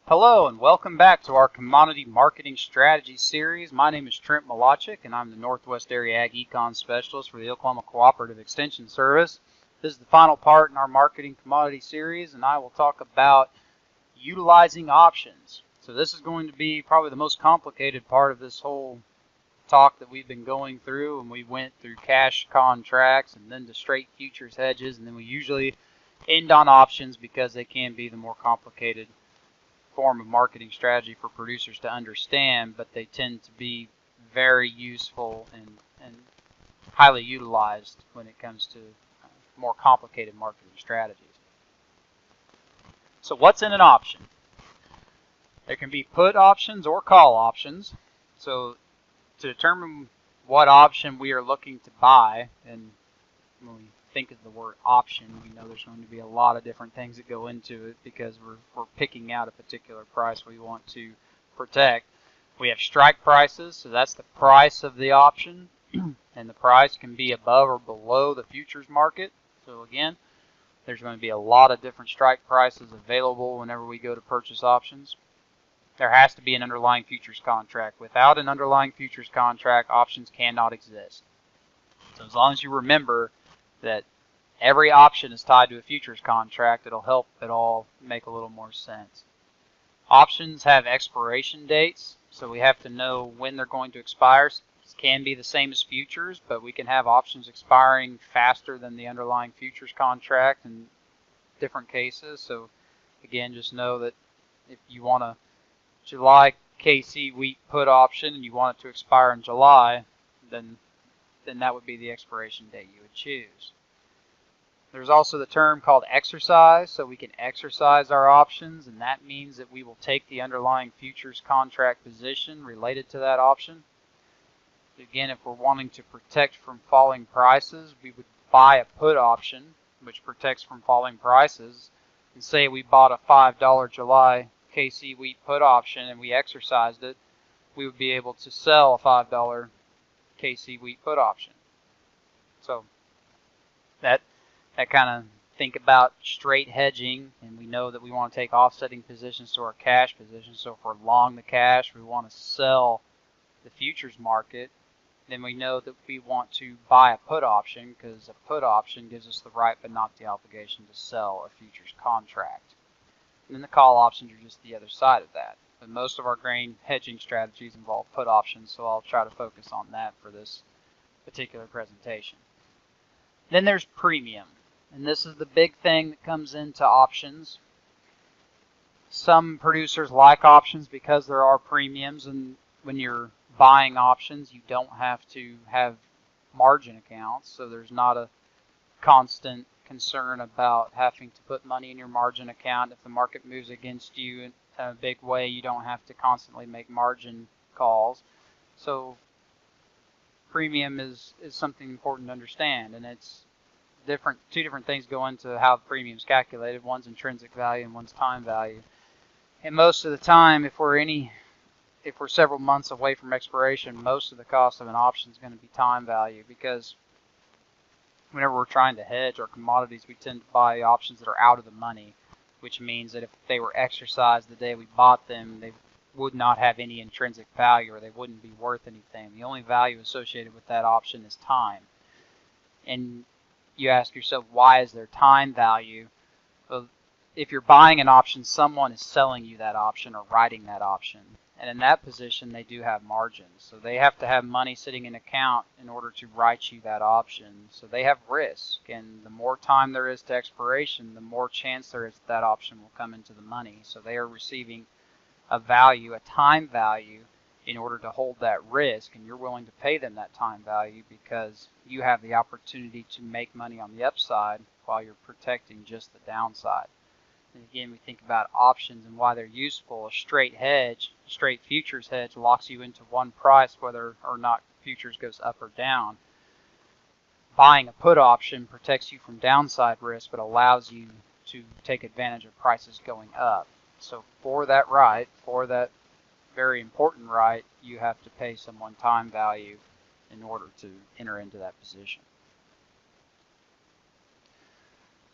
Hello and welcome back to our Commodity Marketing Strategy Series. My name is Trent Malachik and I'm the Northwest Area Ag Econ Specialist for the Oklahoma Cooperative Extension Service. This is the final part in our Marketing Commodity Series, and I will talk about utilizing options. So this is going to be probably the most complicated part of this whole talk that we've been going through, and we went through cash contracts and then to straight futures hedges, and then we usually end on options because they can be the more complicated form of marketing strategy for producers to understand, but they tend to be very useful and highly utilized when it comes to more complicated marketing strategies. So what's in an option? There can be put options or call options. So to determine what option we are looking to buy, and when we think of the word option, we know there's going to be a lot of different things that go into it because we're picking out a particular price we want to protect. We have strike prices, so that's the price of the option, and the price can be above or below the futures market. So again, there's going to be a lot of different strike prices available whenever we go to purchase options. There has to be an underlying futures contract. Without an underlying futures contract, options cannot exist. So as long as you remember that every option is tied to a futures contract, it'll help it all make a little more sense. Options have expiration dates, so we have to know when they're going to expire. It can be the same as futures, but we can have options expiring faster than the underlying futures contract in different cases. So again, just know that if you want a July KC wheat put option and you want it to expire in July, then that would be the expiration date you would choose. There's also the term called exercise, so we can exercise our options, and that means that we will take the underlying futures contract position related to that option. Again, if we're wanting to protect from falling prices, we would buy a put option, which protects from falling prices. And say we bought a $5 July KC wheat put option and we exercised it, we would be able to sell a $5 KC wheat put option. So that kind of think about straight hedging, and we know that we want to take offsetting positions to our cash position. So if we're long the cash, we want to sell the futures market, then we know that we want to buy a put option because a put option gives us the right but not the obligation to sell a futures contract. And then the call options are just the other side of that. But most of our grain hedging strategies involve put options, so I'll try to focus on that for this particular presentation. Then there's premium, and this is the big thing that comes into options. Some producers like options because there are premiums, and when you're buying options, you don't have to have margin accounts, so there's not a constant concern about having to put money in your margin account. If the market moves against you in a big way, you don't have to constantly make margin calls. So premium is something important to understand, and it's different. Two different things go into how the premium is calculated. One's intrinsic value and one's time value. And most of the time, if we're several months away from expiration, most of the cost of an option is going to be time value, because whenever we're trying to hedge our commodities, we tend to buy options that are out of the money, which means that if they were exercised the day we bought them, they would not have any intrinsic value, or they wouldn't be worth anything. The only value associated with that option is time. And you ask yourself, why is there time value? Well, if you're buying an option, someone is selling you that option or writing that option. And in that position, they do have margins. So they have to have money sitting in account in order to write you that option. So they have risk. And the more time there is to expiration, the more chance there is that option will come into the money. So they are receiving a value, a time value, in order to hold that risk. And you're willing to pay them that time value because you have the opportunity to make money on the upside while you're protecting just the downside. And again, we think about options and why they're useful. A straight hedge, a straight futures hedge, locks you into one price whether or not futures goes up or down. Buying a put option protects you from downside risk but allows you to take advantage of prices going up. So for that right, for that very important right, you have to pay someone time value in order to enter into that position.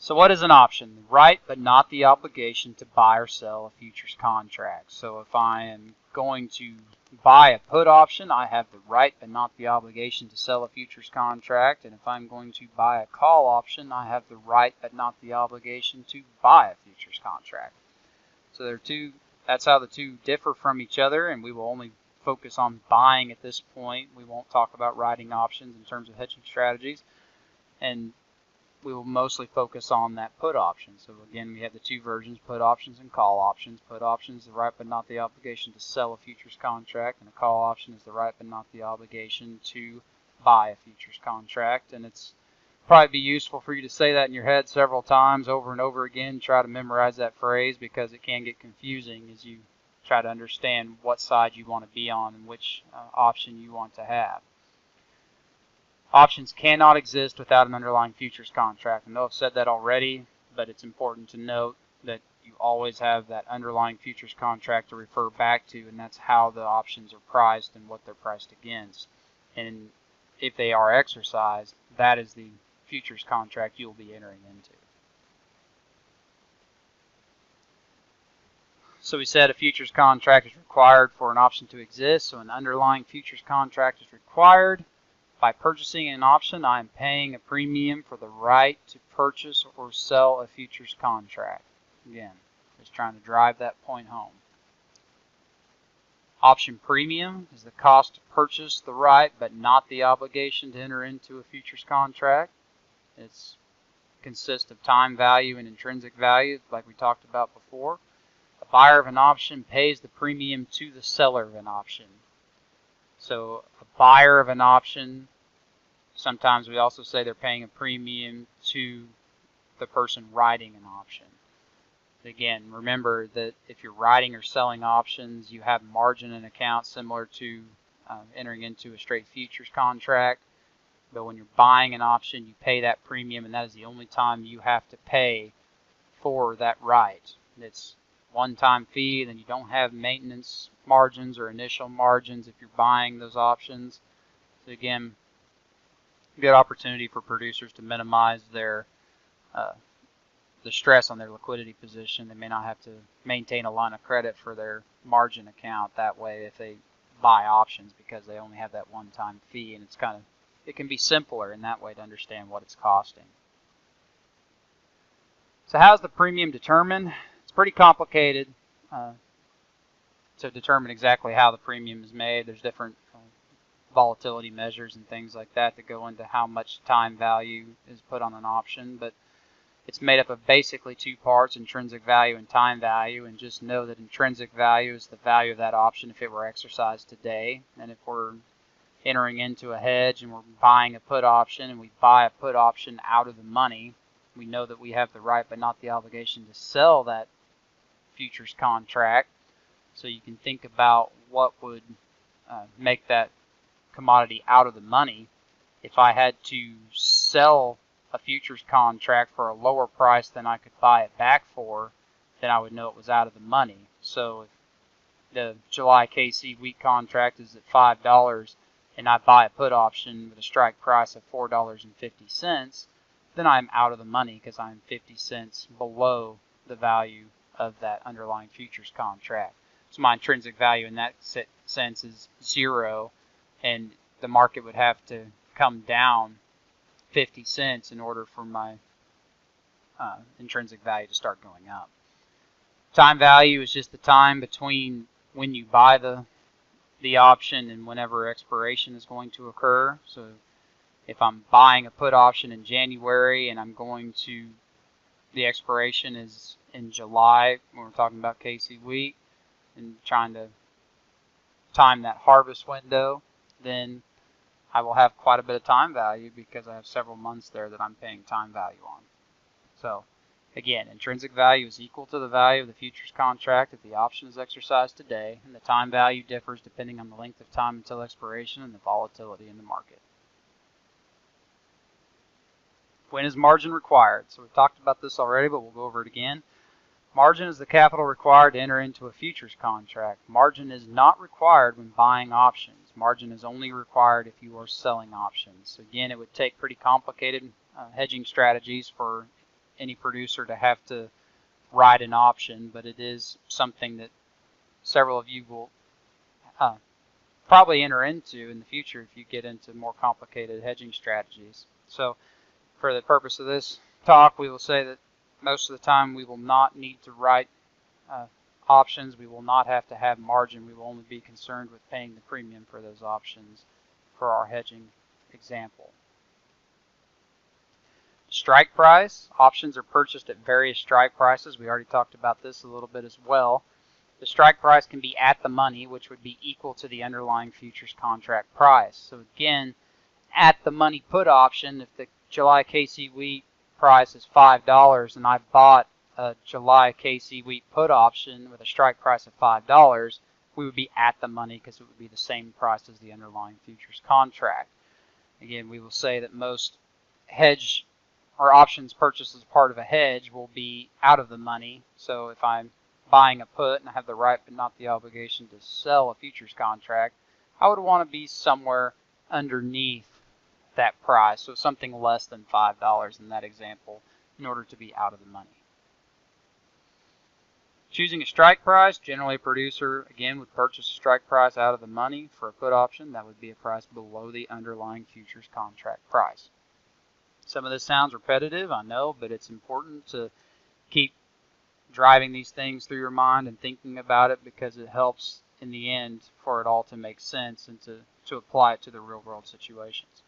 So what is an option? The right but not the obligation to buy or sell a futures contract. So if I am going to buy a put option, I have the right but not the obligation to sell a futures contract. And if I'm going to buy a call option, I have the right but not the obligation to buy a futures contract. So there are two. That's how the two differ from each other, and we will only focus on buying at this point. We won't talk about writing options in terms of hedging strategies, and we will mostly focus on that put option. So again, we have the two versions, put options and call options. Put option is the right but not the obligation to sell a futures contract, and a call option is the right but not the obligation to buy a futures contract. And it's probably be useful for you to say that in your head several times over and over again. Try to memorize that phrase because it can get confusing as you try to understand what side you want to be on and which option you want to have. Options cannot exist without an underlying futures contract. I know I've said that already, but it's important to note that you always have that underlying futures contract to refer back to, and that's how the options are priced and what they're priced against. And if they are exercised, that is the futures contract you'll be entering into. So we said a futures contract is required for an option to exist, so an underlying futures contract is required. By purchasing an option, I am paying a premium for the right to purchase or sell a futures contract. Again, just trying to drive that point home. Option premium is the cost to purchase the right but not the obligation to enter into a futures contract. It consists of time value and intrinsic value, like we talked about before. The buyer of an option pays the premium to the seller of an option. So a buyer of an option, sometimes we also say they're paying a premium to the person writing an option. Again, remember that if you're writing or selling options, you have margin in account similar to entering into a straight futures contract. But when you're buying an option, you pay that premium, and that is the only time you have to pay for that right. It's one-time fee, then you don't have maintenance margins or initial margins if you're buying those options. So again, good opportunity for producers to minimize their the stress on their liquidity position. They may not have to maintain a line of credit for their margin account that way if they buy options because they only have that one-time fee, and it can be simpler in that way to understand what it's costing. So how's the premium determined? It's pretty complicated to determine exactly how the premium is made. There's different volatility measures and things like that go into how much time value is put on an option, but it's made up of basically two parts, intrinsic value and time value, and just know that intrinsic value is the value of that option if it were exercised today. And if we're entering into a hedge and we're buying a put option and we buy a put option out of the money, we know that we have the right but not the obligation to sell that futures contract. So you can think about what would make that commodity out of the money. If I had to sell a futures contract for a lower price than I could buy it back for, then I would know it was out of the money. So if the July KC wheat contract is at $5 and I buy a put option with a strike price of $4.50, then I'm out of the money because I'm 50 cents below the value of that underlying futures contract. So my intrinsic value in that sense is zero, and the market would have to come down 50 cents in order for my intrinsic value to start going up. Time value is just the time between when you buy the option and whenever expiration is going to occur. So if I'm buying a put option in January and the expiration is in July, when we're talking about KC wheat, and trying to time that harvest window, then I will have quite a bit of time value because I have several months there that I'm paying time value on. So again, intrinsic value is equal to the value of the futures contract if the option is exercised today, and the time value differs depending on the length of time until expiration and the volatility in the market. When is margin required? So we've talked about this already, but we'll go over it again. Margin is the capital required to enter into a futures contract. Margin is not required when buying options. Margin is only required if you are selling options. So again, it would take pretty complicated hedging strategies for any producer to have to write an option, but it is something that several of you will probably enter into in the future if you get into more complicated hedging strategies. So for the purpose of this talk, we will say that most of the time we will not need to write options. We will not have to have margin. We will only be concerned with paying the premium for those options for our hedging example. Strike price. Options are purchased at various strike prices. We already talked about this a little bit as well. The strike price can be at the money, which would be equal to the underlying futures contract price. So again, at the money put option, if the July KC wheat price is $5 and I bought a July KC wheat put option with a strike price of $5, we would be at the money because it would be the same price as the underlying futures contract. Again, we will say that most hedge or options purchased as part of a hedge will be out of the money. So if I'm buying a put and I have the right but not the obligation to sell a futures contract, I would want to be somewhere underneath that price, so something less than $5 in that example in order to be out of the money. Choosing a strike price, generally a producer, again, would purchase a strike price out of the money for a put option. That would be a price below the underlying futures contract price. Some of this sounds repetitive, I know, but it's important to keep driving these things through your mind and thinking about it because it helps in the end for it all to make sense and to apply it to the real world situations.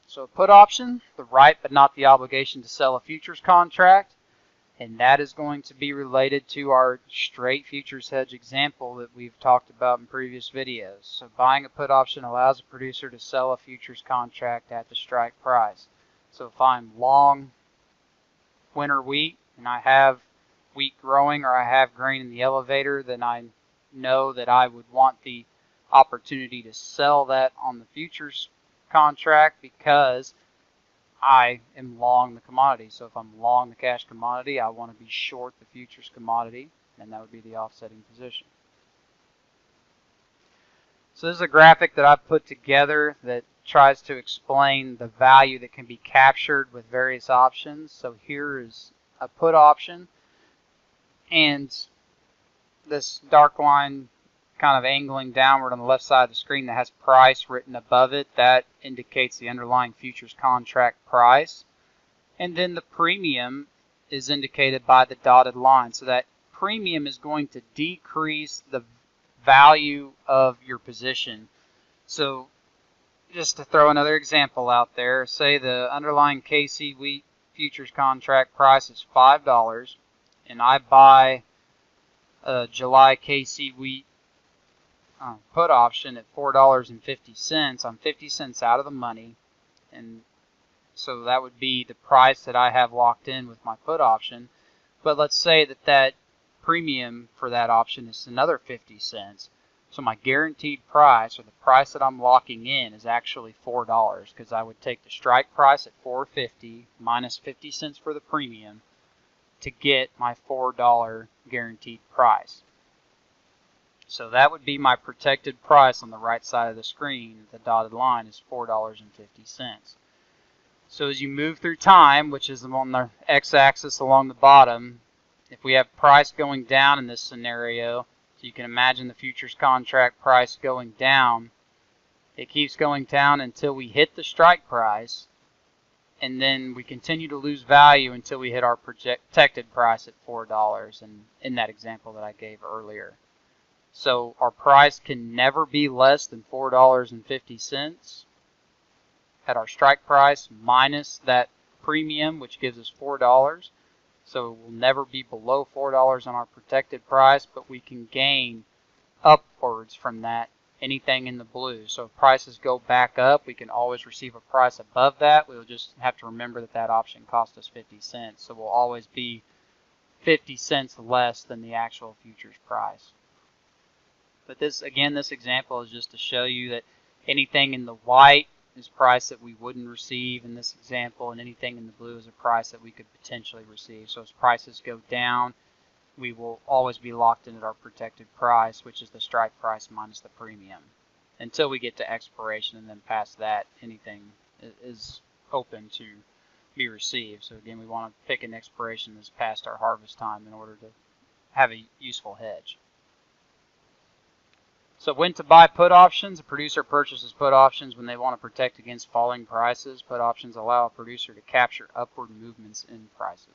So a put option, the right but not the obligation to sell a futures contract, and that is going to be related to our straight futures hedge example that we've talked about in previous videos. So buying a put option allows a producer to sell a futures contract at the strike price. So if I'm long winter wheat and I have wheat growing or I have grain in the elevator, then I know that I would want the opportunity to sell that on the futures contract because I am long the commodity. So if I'm long the cash commodity, I want to be short the futures commodity, and that would be the offsetting position. So this is a graphic that I've put together that tries to explain the value that can be captured with various options. So here is a put option, and this dark line kind of angling downward on the left side of the screen that has price written above it, that indicates the underlying futures contract price. And then the premium is indicated by the dotted line. So that premium is going to decrease the value of your position. So just to throw another example out there, say the underlying KC wheat futures contract price is $5 and I buy a July KC wheat put option at $4.50. I'm 50 cents out of the money, and so that would be the price that I have locked in with my put option. But let's say that that premium for that option is another 50 cents. So my guaranteed price, or the price that I'm locking in, is actually $4 because I would take the strike price at $4.50 minus 50 cents for the premium to get my $4 guaranteed price. So that would be my protected price on the right side of the screen. The dotted line is $4.50. So as you move through time, which is on the x-axis along the bottom, if we have price going down in this scenario, so you can imagine the futures contract price going down, it keeps going down until we hit the strike price, and then we continue to lose value until we hit our protected price at $4 in that example that I gave earlier. So our price can never be less than $4.50 at our strike price minus that premium, which gives us $4. So it will never be below $4 on our protected price, but we can gain upwards from that, anything in the blue. So if prices go back up, we can always receive a price above that. We'll just have to remember that that option cost us 50 cents. So we'll always be 50 cents less than the actual futures price. But this, again, this example is just to show you that anything in the white is price that we wouldn't receive in this example, and anything in the blue is a price that we could potentially receive. So as prices go down, we will always be locked in at our protected price, which is the strike price minus the premium, until we get to expiration, and then past that, anything is open to be received. So again, we want to pick an expiration that's past our harvest time in order to have a useful hedge. So when to buy put options, a producer purchases put options when they want to protect against falling prices. Put options allow a producer to capture upward movements in prices.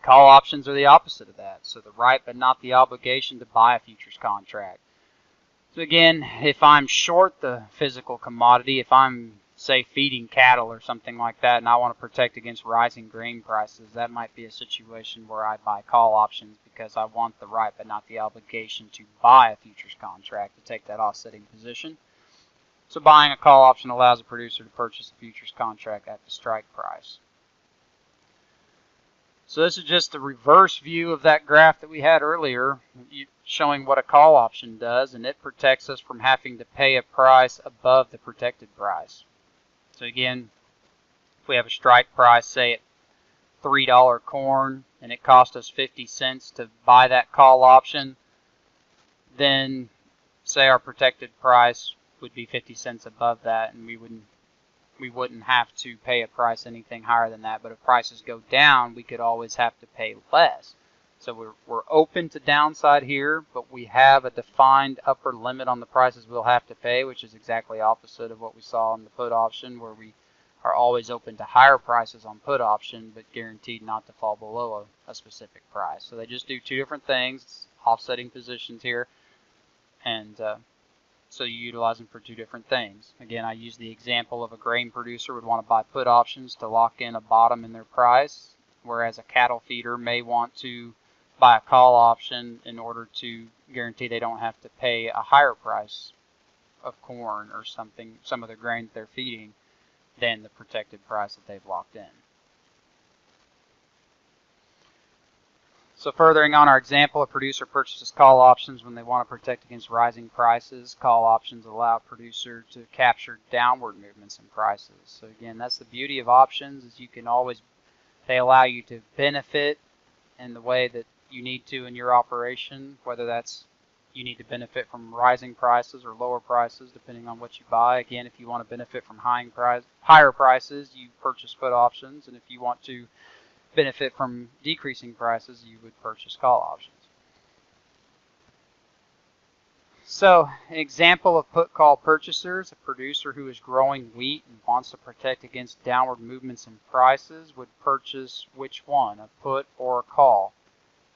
Call options are the opposite of that. So the right but not the obligation to buy a futures contract. So again, if I'm short the physical commodity, if I'm, say, feeding cattle or something like that, and I want to protect against rising grain prices, that might be a situation where I buy call options because I want the right but not the obligation to buy a futures contract to take that offsetting position. So buying a call option allows a producer to purchase a futures contract at the strike price. So this is just the reverse view of that graph that we had earlier, showing what a call option does, and it protects us from having to pay a price above the protected price. So again, if we have a strike price, say at $3 corn, and it cost us 50 cents to buy that call option, then say our protected price would be 50 cents above that, and we wouldn't have to pay a price anything higher than that. But if prices go down, we could always have to pay less. So we're open to downside here, but we have a defined upper limit on the prices we'll have to pay, which is exactly opposite of what we saw in the put option, where we are always open to higher prices on put option, but guaranteed not to fall below a specific price. So they just do two different things, offsetting positions here, and so you utilize them for two different things. Again, I use the example of a grain producer would want to buy put options to lock in a bottom in their price, whereas a cattle feeder may want to buy a call option in order to guarantee they don't have to pay a higher price of corn or something, some of the grain that they're feeding, than the protected price that they've locked in. So furthering on our example, a producer purchases call options when they want to protect against rising prices. Call options allow a producer to capture downward movements in prices. So again, that's the beauty of options, is you can always, they allow you to benefit in the way that you need to in your operation, whether that's you need to benefit from rising prices or lower prices depending on what you buy. Again, if you want to benefit from higher prices, you purchase put options, and if you want to benefit from decreasing prices, you would purchase call options. So, an example of put call purchasers, a producer who is growing wheat and wants to protect against downward movements in prices would purchase which one, a put or a call?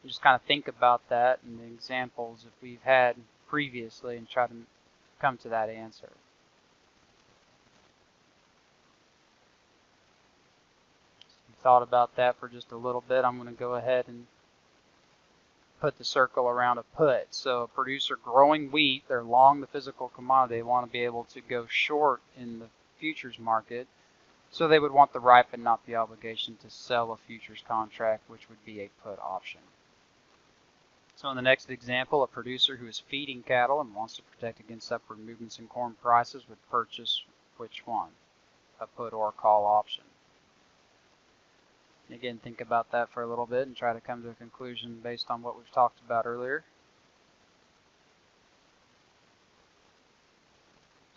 Just kind of think about that and the examples that we've had previously and try to come to that answer. Thought about that for just a little bit, I'm going to go ahead and put the circle around a put. So a producer growing wheat, they're long the physical commodity, they want to be able to go short in the futures market, so they would want the right but not the obligation to sell a futures contract, which would be a put option. So in the next example, a producer who is feeding cattle and wants to protect against upward movements in corn prices would purchase which one, a put or a call option. Again, think about that for a little bit and try to come to a conclusion based on what we've talked about earlier.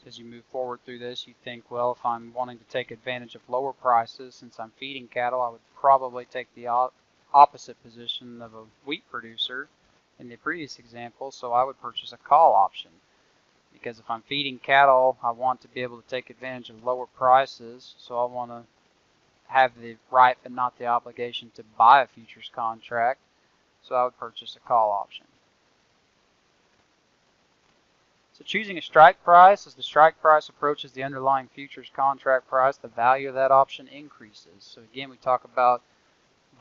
As you move forward through this, you think, well, if I'm wanting to take advantage of lower prices, since I'm feeding cattle, I would probably take the opposite position of a wheat producer in the previous example, so I would purchase a call option. Because if I'm feeding cattle, I want to be able to take advantage of lower prices, so I want to have the right but not the obligation to buy a futures contract, so I would purchase a call option. So choosing a strike price, as the strike price approaches the underlying futures contract price, the value of that option increases. So again, we talk about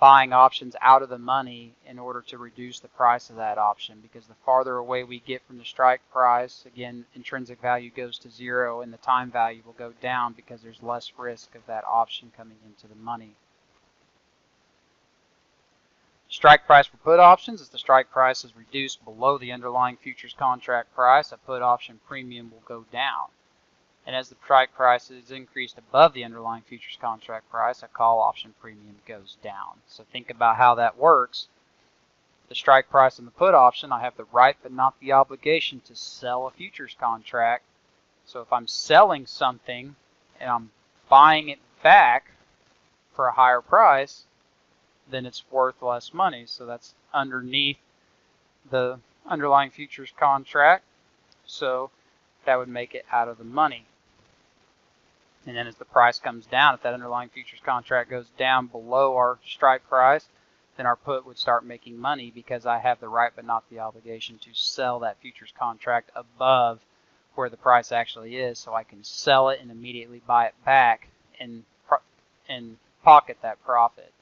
buying options out of the money in order to reduce the price of that option, because the farther away we get from the strike price, again, intrinsic value goes to zero and the time value will go down because there's less risk of that option coming into the money. Strike price for put options, as the strike price is reduced below the underlying futures contract price, a put option premium will go down. And as the strike price is increased above the underlying futures contract price, a call option premium goes down. So think about how that works. The strike price and the put option, I have the right but not the obligation to sell a futures contract. So if I'm selling something and I'm buying it back for a higher price, then it's worth less money. So that's underneath the underlying futures contract. So that would make it out of the money. And then as the price comes down, if that underlying futures contract goes down below our strike price, then our put would start making money because I have the right but not the obligation to sell that futures contract above where the price actually is, so I can sell it and immediately buy it back and pocket that profit.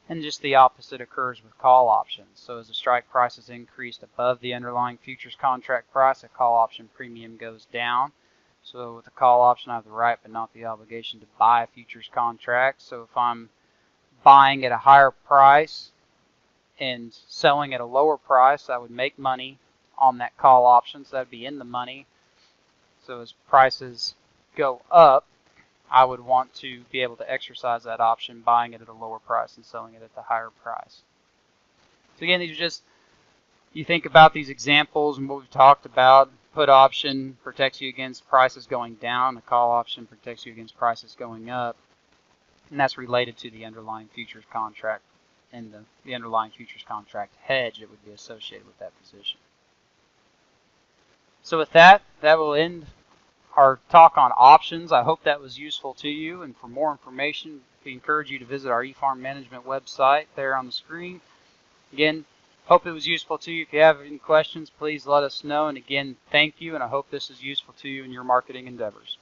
And just the opposite occurs with call options. So as the strike price is increased above the underlying futures contract price, a call option premium goes down. So with a call option, I have the right but not the obligation to buy a futures contract. So if I'm buying at a higher price and selling at a lower price, I would make money on that call option, so that would be in the money. So as prices go up, I would want to be able to exercise that option, buying it at a lower price and selling it at the higher price. So again, these are just, you think about these examples and what we've talked about. Put option protects you against prices going down. The call option protects you against prices going up. And that's related to the underlying futures contract and the underlying futures contract hedge that would be associated with that position. So with that, that will end our talk on options. I hope that was useful to you, and for more information, we encourage you to visit our eFarm Management website there on the screen. Again, hope it was useful to you. If you have any questions, please let us know. And again, thank you, and I hope this is useful to you in your marketing endeavors.